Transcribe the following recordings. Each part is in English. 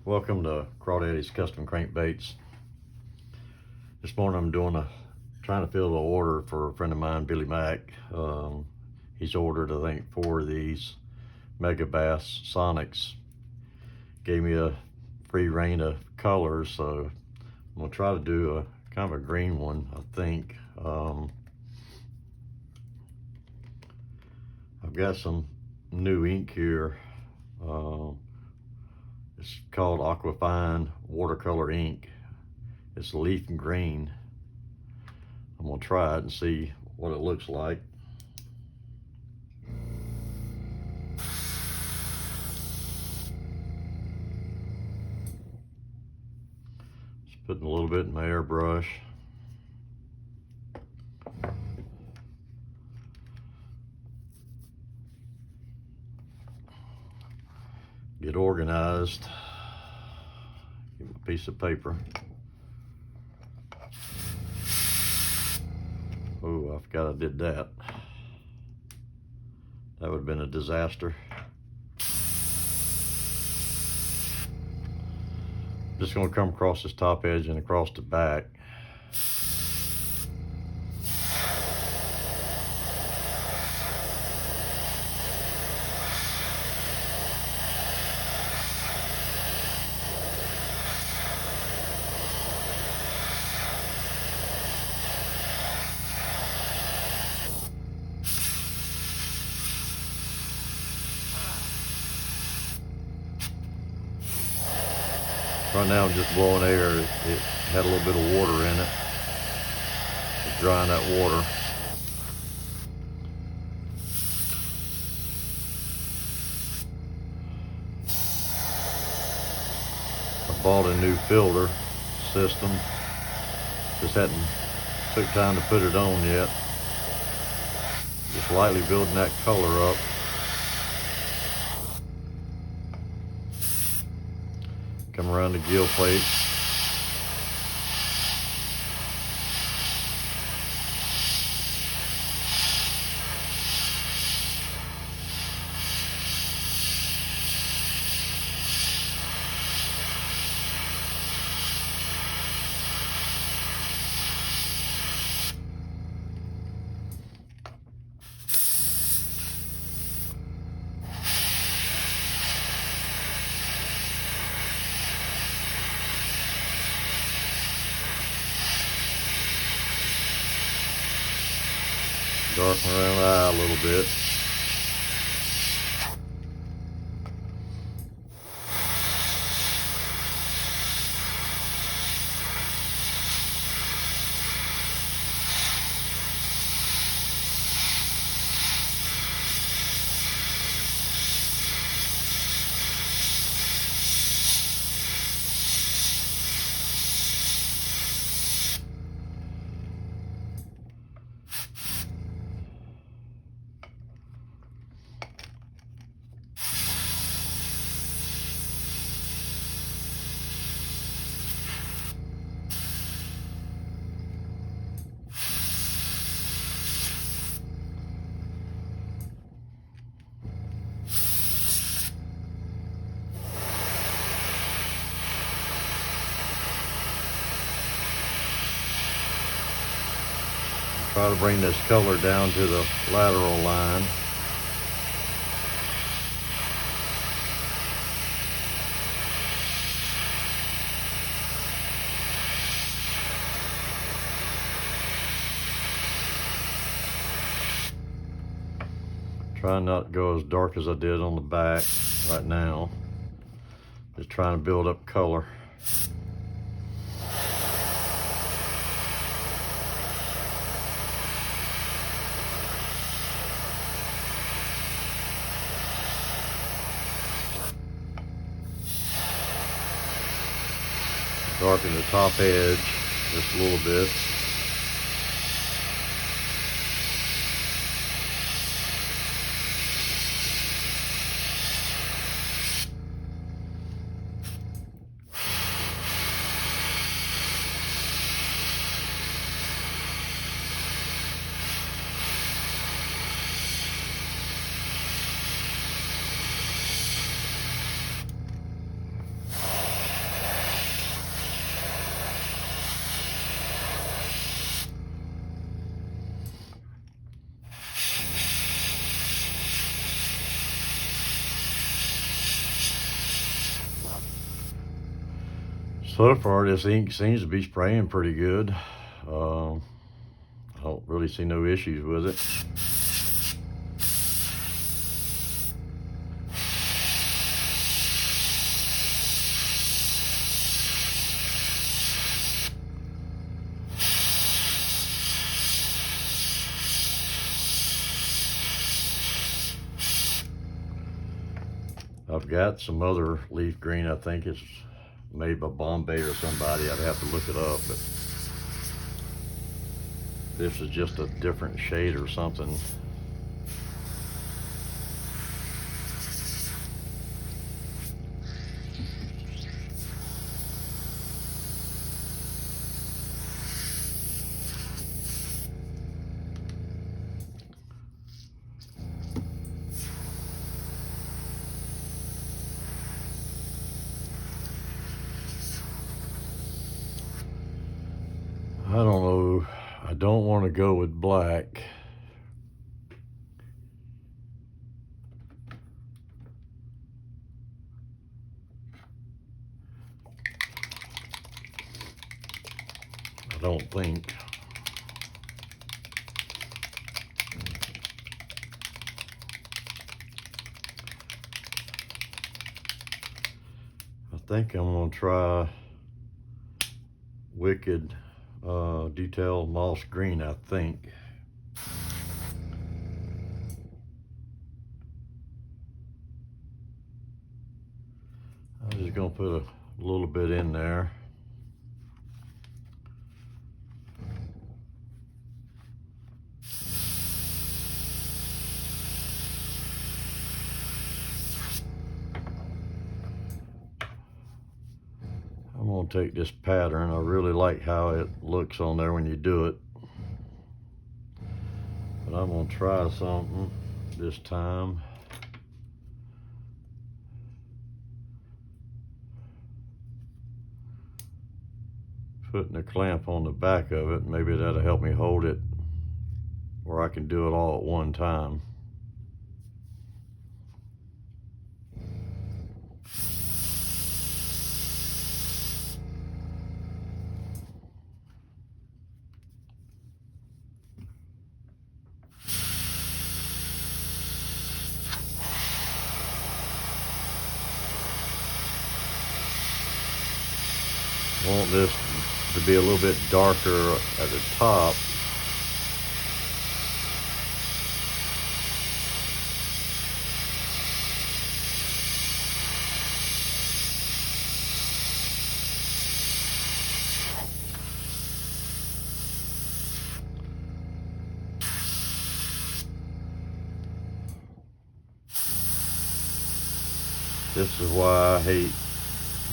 Welcome to Crawdaddy's Custom Crankbaits. This morning I'm trying to fill the order for a friend of mine, Billy Mack. He's ordered, I think, 4 of these Mega Bass Sonics. Gave me a free reign of colors, so I'm gonna try to do a kind of a green one, I think. I've got some new ink here. It's called Aquafine watercolor ink. It's leaf green. I'm gonna try it and see what it looks like. Just putting a little bit in my airbrush. Get organized. Give me a piece of paper. Oh, I forgot I did that. That would have been a disaster. Just gonna come across this top edge and across the back. Right now I'm just blowing air. It had a little bit of water in it. Just drying that water. I bought a new filter system. Just hadn't took time to put it on yet. Just lightly building that color up. Come around the gill plate. Darken around the eye a little bit. Try to bring this color down to the lateral line. Try not to go as dark as I did on the back right now. Just trying to build up color. Darken the top edge just a little bit. So far, this ink seems to be spraying pretty good. I don't really see no issues with it. I've got some other leaf green. I think it's made by Bombay or somebody. I'd have to look it up, but this is just a different shade or something. I don't know. I don't want to go with black. I don't think. I think I'm gonna try Wicked Detail Moss Green, I think. I'm just gonna put a little bit in there. I'm gonna take this pattern. I really like how it looks on there when you do it. But I'm gonna try something this time. Putting a clamp on the back of it, maybe that'll help me hold it where I can do it all at one time. I want this to be a little bit darker at the top. This is why I hate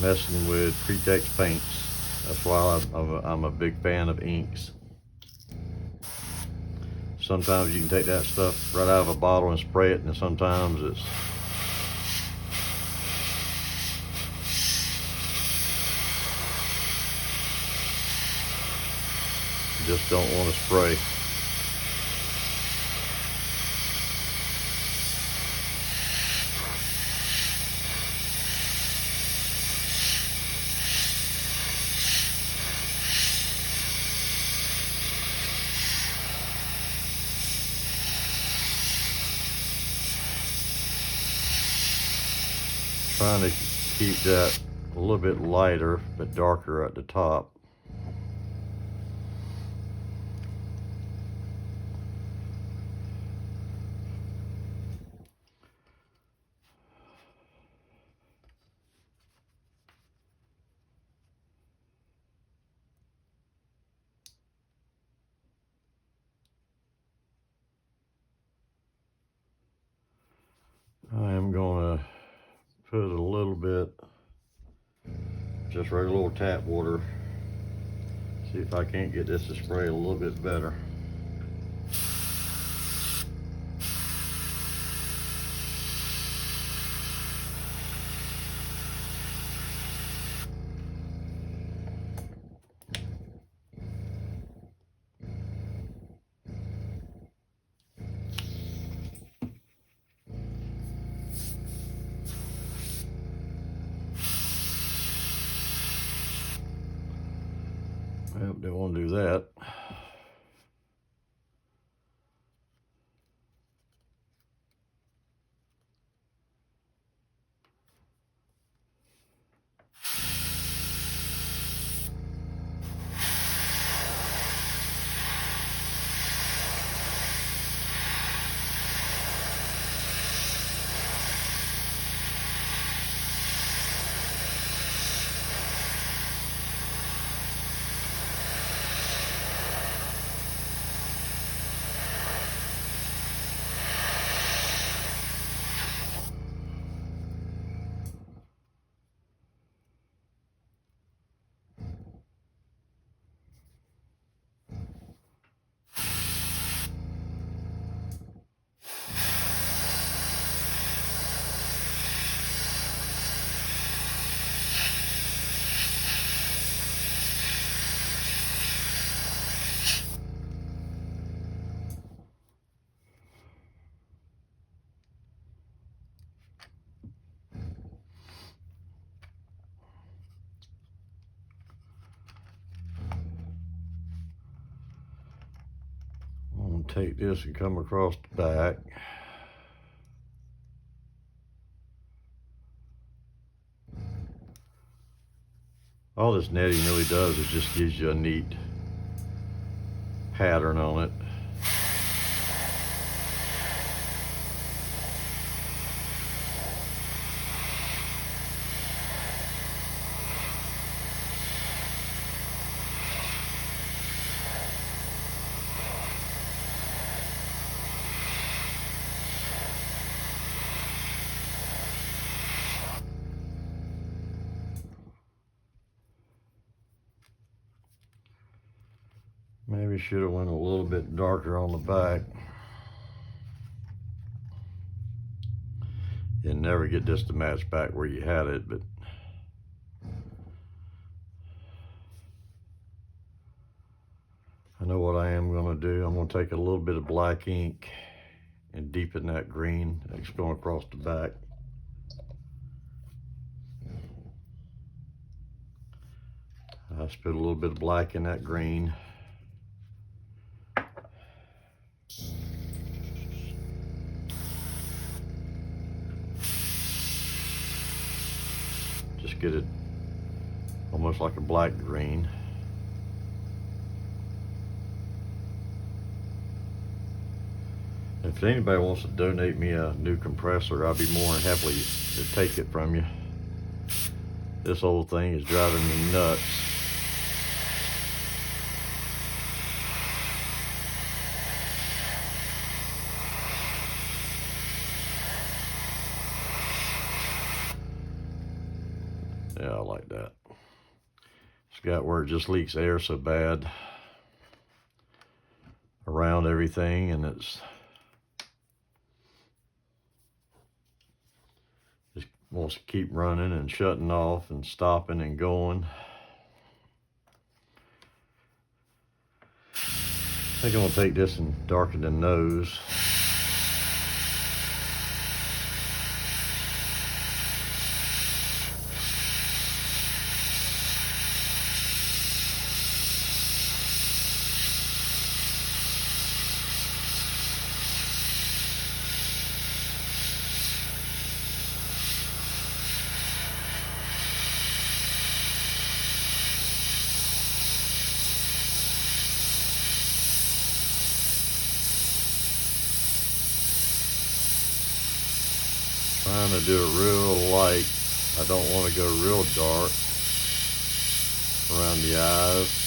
messing with pretext paints. That's why I'm a big fan of inks. Sometimes you can take that stuff right out of a bottle and spray it, and sometimes it's you just don't want to spray. Trying to keep that a little bit lighter but darker at the top. I am gonna put a little bit, just regular little tap water. See if I can't get this to spray a little bit better. Well, didn't want to do that. I'm gonna take this and come across the back. All this netting really does is just gives you a neat pattern on it. Maybe should have went a little bit darker on the back. You never get this to match back where you had it, but I know what I am going to do. I'm going to take a little bit of black ink and deepen that green that's going across the back. I just put a little bit of black in that green. Just get it almost like a black green. If anybody wants to donate me a new compressor, I'll be more than happy to take it from you. This old thing is driving me nuts. Yeah, I like that. It's got where it just leaks air so bad around everything, and it's just wants to keep running and shutting off and stopping and going. I think I'm gonna take this and darken the nose. Trying to do it real light. I don't want to go real dark around the eyes.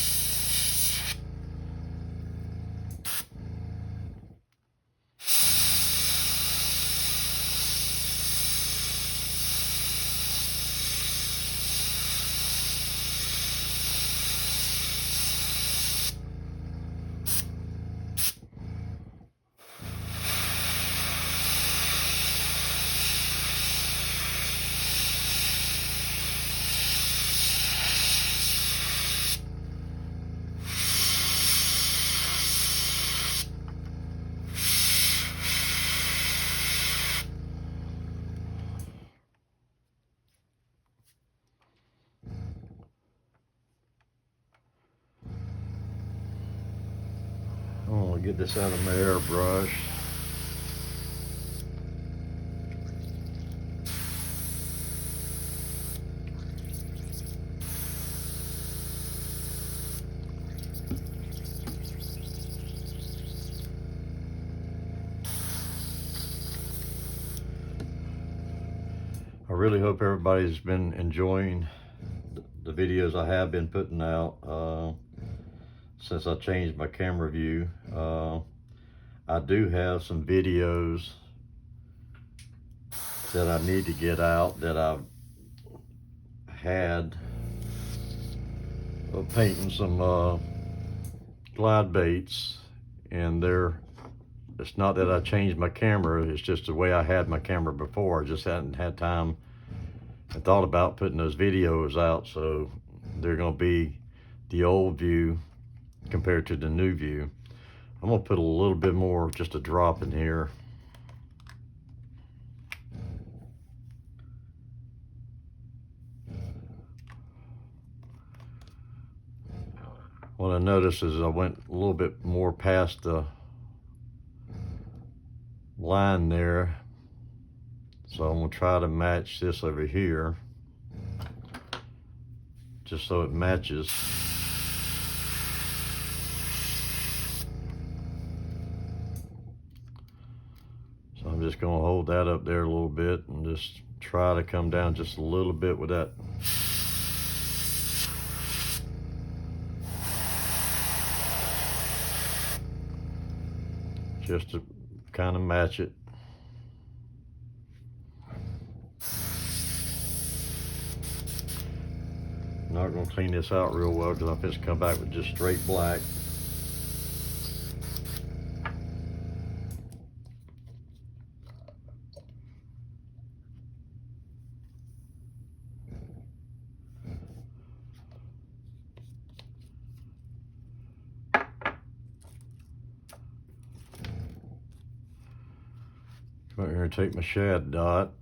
Get this out of my airbrush. I really hope everybody's been enjoying the videos I have been putting out since I changed my camera view. I do have some videos that I need to get out that I've had of painting some glide baits, and it's not that I changed my camera, it's just the way I had my camera before. I just hadn't had time and thought about putting those videos out, so they're gonna be the old view compared to the new view. I'm gonna put a little bit more, just a drop in here. What I noticed is I went a little bit more past the line there, so I'm gonna try to match this over here just so it matches. So I'm just gonna hold that up there a little bit and just try to come down just a little bit with that. Just to kind of match it. Not gonna clean this out real well because I'm just come back with just straight black. Come over here and take my shad dot.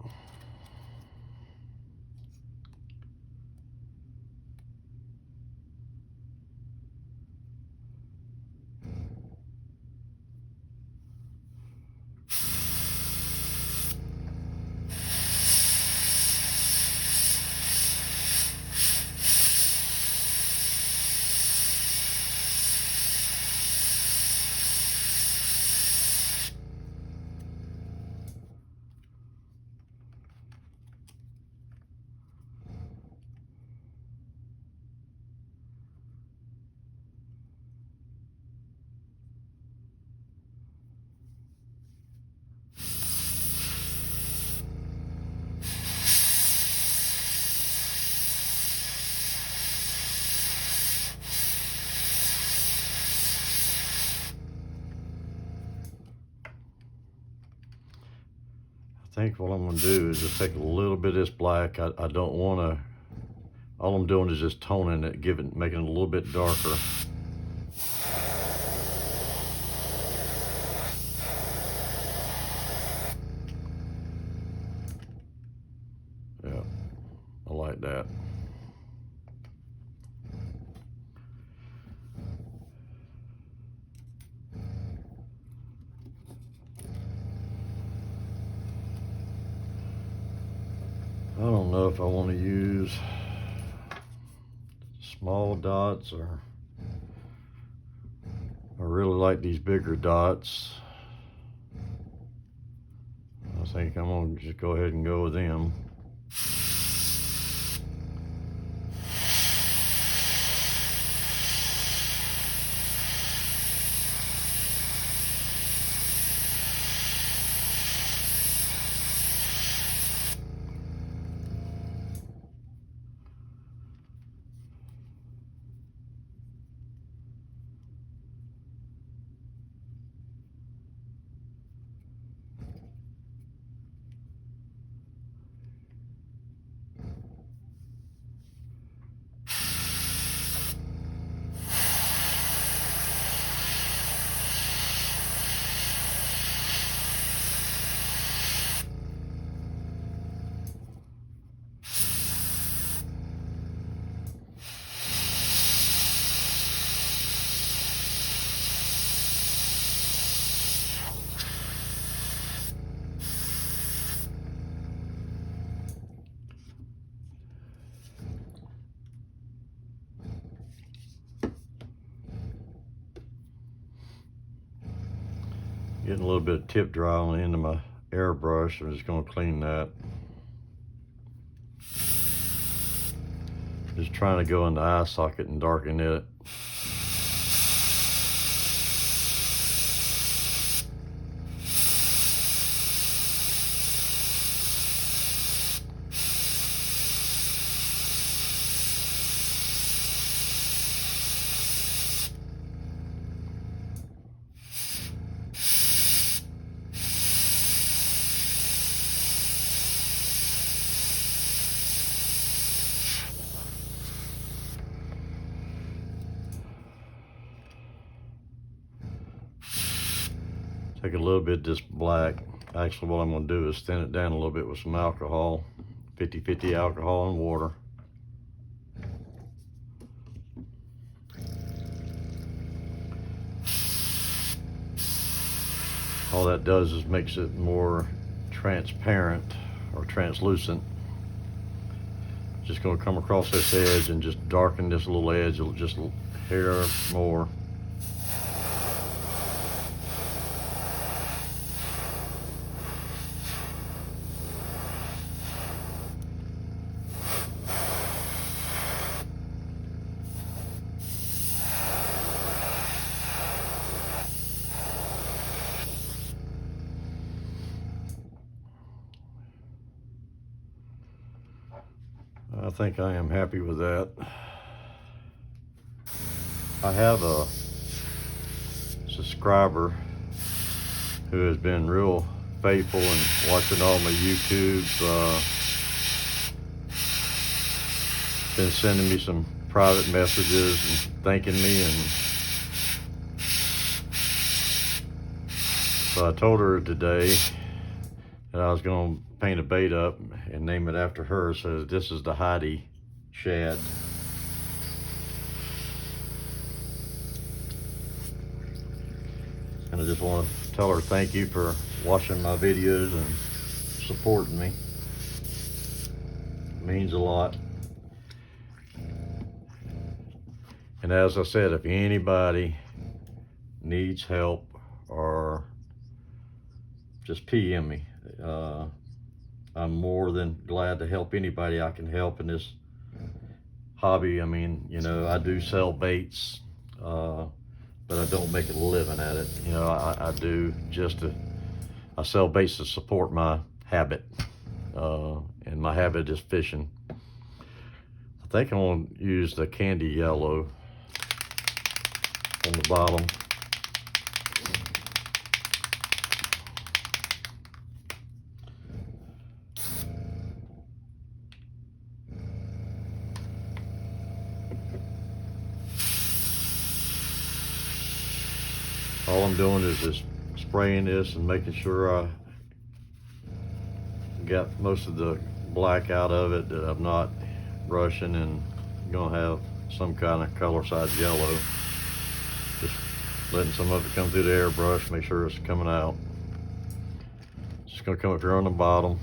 I think what I'm gonna do is just take a little bit of this black. I don't wanna, all I'm doing is just toning it, making it a little bit darker. Yeah, I like that. I don't know if I want to use small dots or I really like these bigger dots. I think I'm gonna just go ahead and go with them. Getting a little bit of tip dry on the end of my airbrush. I'm just gonna clean that. Just trying to go in the eye socket and darken it. Take a little bit of this black. Actually, what I'm going to do is thin it down a little bit with some alcohol, 50-50 alcohol and water. All that does is makes it more transparent or translucent. Just going to come across this edge and just darken this little edge just a hair more. I think I am happy with that. I have a subscriber who has been real faithful and watching all my YouTubes. Been sending me some private messages and thanking me, and so I told her today that I was going to paint a bait up and name it after her. So this is the Heidi Shad. And I just want to tell her thank you for watching my videos and supporting me. It means a lot. And as I said, if anybody needs help or just PM me. I'm more than glad to help anybody I can help in this hobby. I mean, you know, I do sell baits, but I don't make a living at it. You know, I do I sell baits to support my habit, and my habit is fishing. I think I'm gonna use the candy yellow on the bottom. All I'm doing is just spraying this and making sure I got most of the black out of it, that I'm not rushing and gonna have some kind of color side yellow. Just letting some of it come through the airbrush, make sure it's coming out. Just gonna come up here on the bottom.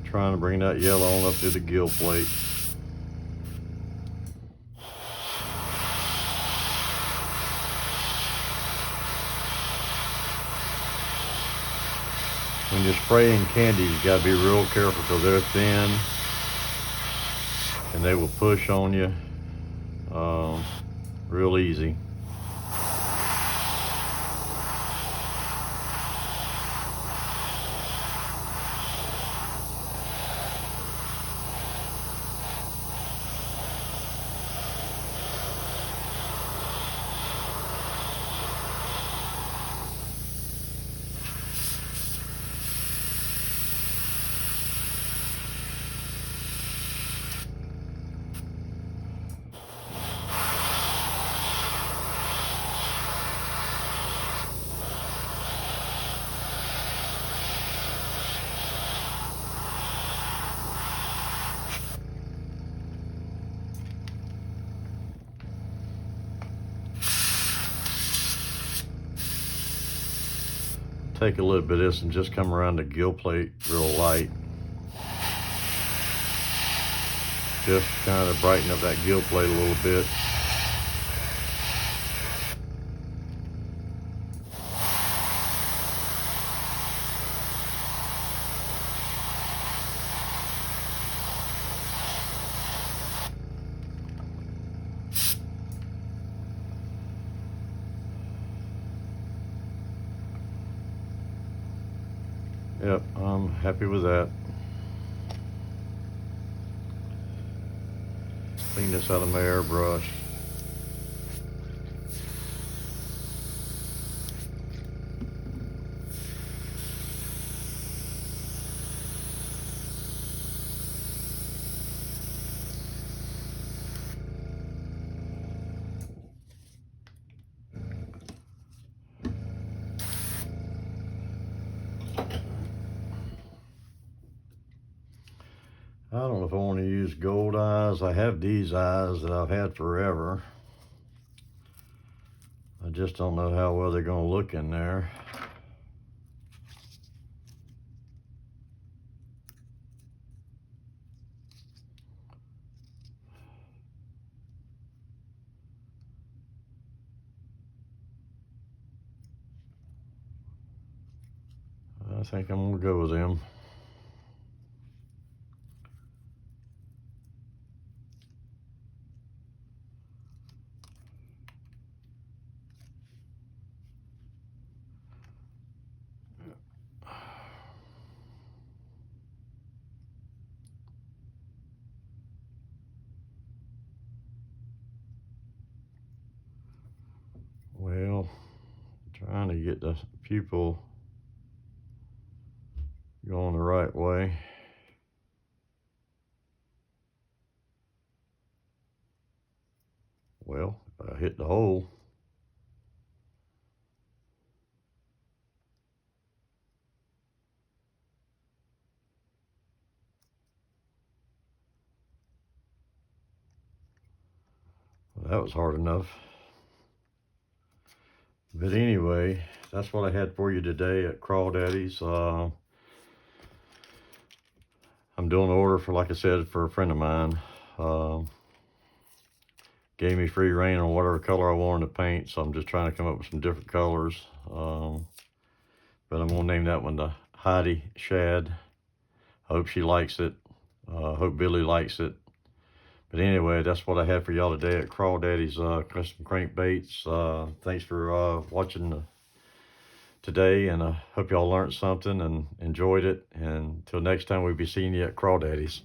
Trying to bring that yellow on up to the gill plate. When you're spraying candies, you gotta be real careful because they're thin and they will push on you real easy. take a little bit of this and just come around the gill plate real light. Just kind of brighten up that gill plate a little bit. Yep, I'm happy with that. Clean this out of my airbrush. I don't know if I want to use gold eyes. I have these eyes that I've had forever. I just don't know how well they're going to look in there. I think I'm going to go with them. Well, trying to get the pupil going the right way. Well, if I hit the hole. Well, that was hard enough. But anyway, that's what I had for you today at Crawdaddy's. I'm doing an order for, like I said, for a friend of mine. Gave me free reign on whatever color I wanted to paint, so I'm just trying to come up with some different colors. But I'm gonna name that one the Heidi Shad. I hope she likes it. I hope Billy likes it. But anyway, that's what I had for y'all today at Crawdaddy's Custom Crankbaits. Thanks for watching today, and I hope y'all learned something and enjoyed it. And until next time, we'll be seeing you at Crawdaddy's.